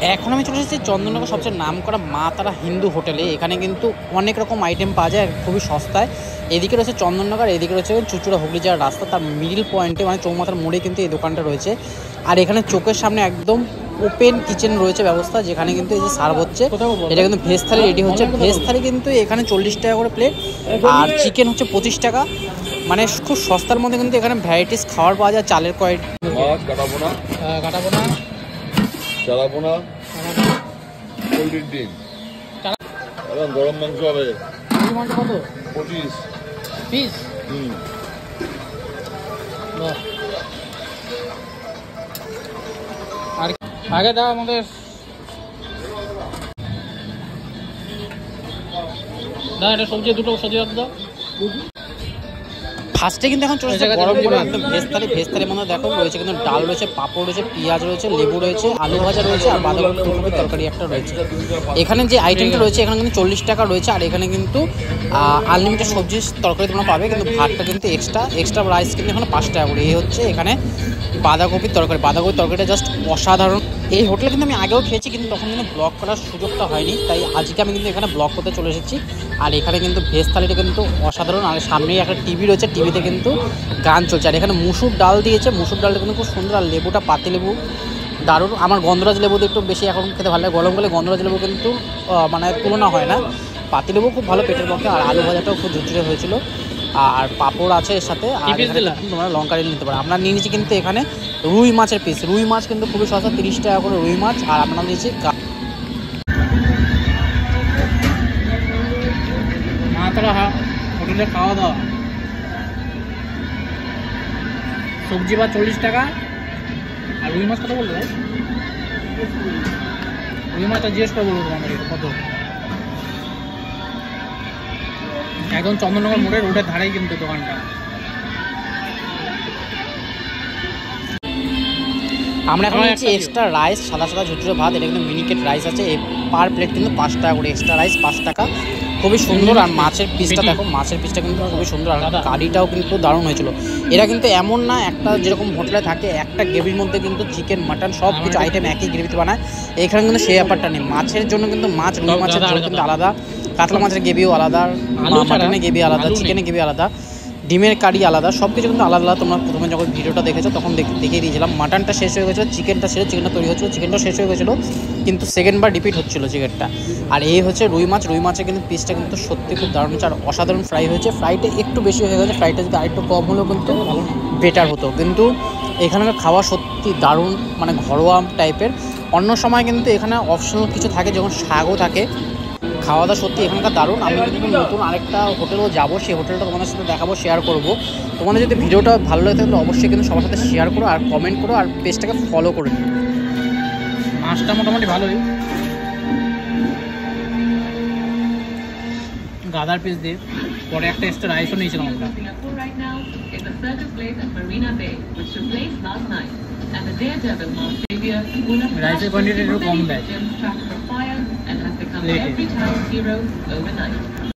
এখন আমি চলে এসেছি চন্দননগর সবচেয়ে নাম করা মা তারা হিন্দু হোটেলে। এখানে কিন্তু অনেক রকম আইটেম পাওয়া যায় খুবই সস্তায়। এদিকে রয়েছে চন্দননগর, এদিকে রয়েছে চুচুড়া হুগলি যাওয়ার রাস্তা, তার মিডিল পয়েন্টে মানে চৌমাথার মোড়ে কিন্তু এই দোকানটা রয়েছে। আর এখানে চোখের সামনে একদম ওপেন কিচেন রয়েছে ব্যবস্থা, যেখানে কিন্তু এই যে সার্ভ হচ্ছে, এটা কিন্তু ভেজ থালি রেডি হচ্ছে। ভেজ থালি কিন্তু এখানে 40 টাকা করে প্লেট, আর চিকেন হচ্ছে 25 টাকা। মানে খুব সস্তার মধ্যে কিন্তু এখানে ভ্যারাইটিস খাবার পাওয়া যায়। চালের কয়েক কাটাবো না চালাবো না, পোলট্রির ডিম এবং গরম মাংস হবে। কত 25 পিস? আর আগে দাও আমাদের এটা সবজি, দুটো সবজি দাও। ফার্স্টে কিন্তু এখন চলে যাচ্ছে গরম গরম একদম ভেজ থালি। ভেজ থালির মধ্যে দেখো রয়েছে কিন্তু ডাল রয়েছে, পাঁপড় রয়েছে, পেঁয়াজ রয়েছে, লেবু রয়েছে, আলু ভাজা রয়েছে, আর বাঁধাকপি ফুলকপির তরকারি একটা রয়েছে। এখানে যে আইটেমটা রয়েছে এখানে কিন্তু 40 টাকা রয়েছে। আর এখানে কিন্তু আনলিমিটেড সবজির তরকারি তোমরা পাবে, কিন্তু ভাতটা কিন্তু এক্সট্রা রাইস কিন্তু এখানে 5 টাকা করে। এই হচ্ছে এখানে বাঁধাকপির তরকারি। বাঁধাকপির তরকারিটা জাস্ট অসাধারণ। এই হোটেলে কিন্তু আমি আগেও খেয়েছি, কিন্তু তখন কিন্তু ব্লগ করার সুযোগটা হয়নি, তাই আজকে আমি কিন্তু এখানে ব্লগ করতে চলে এসেছি। আর এখানে কিন্তু ভেজ থালিটা কিন্তু অসাধারণ। আর সামনেই একটা টিভি রয়েছে, টিভিতে কিন্তু গান চলছে। আর এখানে মুসুর ডাল দিয়েছে, মুসুর ডালটা কিন্তু খুব সুন্দর। আর লেবুটা পাতিলেবু দারুণ। আমার গন্ধরাজ লেবু একটু বেশি এখন খেতে ভালো লাগে। গরমকালে গন্ধরাজ লেবু কিন্তু মানে তুলনা হয় না। পাতিলেবু খুব ভালো পেটের পক্ষে। আর আলু ভাজাটাও খুব ঝুরঝুরে হয়েছিল। আর পাঁপড় আছে এর সাথে। আর তোমরা লঙ্কা নিতে পারো। আমরা নিয়ে নিচ্ছি কিন্তু এখানে রুই মাছের পিস। রুই মাছ কিন্তু খুবই সস্তা, 30 টাকা করে রুই মাছ। আর আমরা নিয়েছি হোটেলে খাওয়া দাওয়া। সবজি বা 40 টাকা। আর রুই মাছ কত বললো ভাই? রুই মাছটা জিজ্ঞেস করে বলবো তোমাদের কত। একদম চন্দননগর মোড়ের রোডের ধারেই কিন্তু দোকানটা। আমরা এখন নিচ্ছি এক্সট্রা রাইস, সাদা সাদা ঝুরঝুরে ভাত। এটা কিন্তু মিনিকেট রাইস আছে, পার প্লেট কিন্তু 5 টাকা করে। এক্সট্রা রাইস 5 টাকা, খুবই সুন্দর। আর মাছের পিসটা দেখো, মাছের পিসটা কিন্তু খুবই সুন্দর। আর কারিটাও কিন্তু দারুণ হয়েছিল। এরা কিন্তু এমন না একটা যেরকম হোটেলে থাকে একটা গ্রেভির মধ্যে কিন্তু চিকেন মাটন সব কিছু আইটেম একই গ্রেভিতে বানায়। এখানে কিন্তু সেই ব্যাপারটা নেই। মাছের জন্য কিন্তু রুই মাছের ঝোল কিন্তু আলাদা, কাতলা মাছের গ্রেভিও আলাদা, মাটনের গ্রেভি আলাদা, চিকেনের গ্রেভি আলাদা, ডিমের কারি আলাদা, সব কিছু কিন্তু আলাদা আলাদা। তোমরা প্রথমে যখন ভিডিওটা দেখেছো তখন দেখিয়ে দিয়েছিলাম। মাটনটা শেষ হয়ে গেছিলো, চিকেনটা চিকেনটা তৈরি হচ্ছিলো, চিকেনটা শেষ হয়ে গেছিলো, কিন্তু সেকেন্ডবার রিপিট হচ্ছিলো চিকেনটা। আর এই হচ্ছে রুই মাছ। রুই মাছের কিন্তু পিসটা কিন্তু সত্যি খুব দারুণ হচ্ছে। আর অসাধারণ ফ্রাই হয়েছে। ফ্রাইটা একটু বেশি হয়ে গেছে, ফ্রাইটা যদি আরেকটু কম হলেও কিন্তু বেটার হতো। কিন্তু এখানকার খাওয়া সত্যি দারুণ, মানে ঘরোয়া টাইপের। অন্য সময় কিন্তু এখানে অপশনাল কিছু থাকে, যেমন শাকও থাকে। খাওয়া দাওয়া সত্যি এখানকার দারুণ। আমি কিন্তু নতুন আরেকটা হোটেলও যাবো, সেই হোটেলটা তোমাদের সাথে দেখাবো, শেয়ার করবো। তোমাদের যদি ভিডিওটা ভালো লাগে তাহলে অবশ্যই কিন্তু সবার সাথে শেয়ার করো, আর কমেন্ট করো, আর পেজটাকে ফলো করে নিও। মাছটা মোটামুটি ভালোই, গাদার পিস দিয়ে। পরে একটা এক্সট্রা রাইসও নিয়েছিলাম আমরা। রাইসের কোয়ান্টিটি একটু কম দেয়।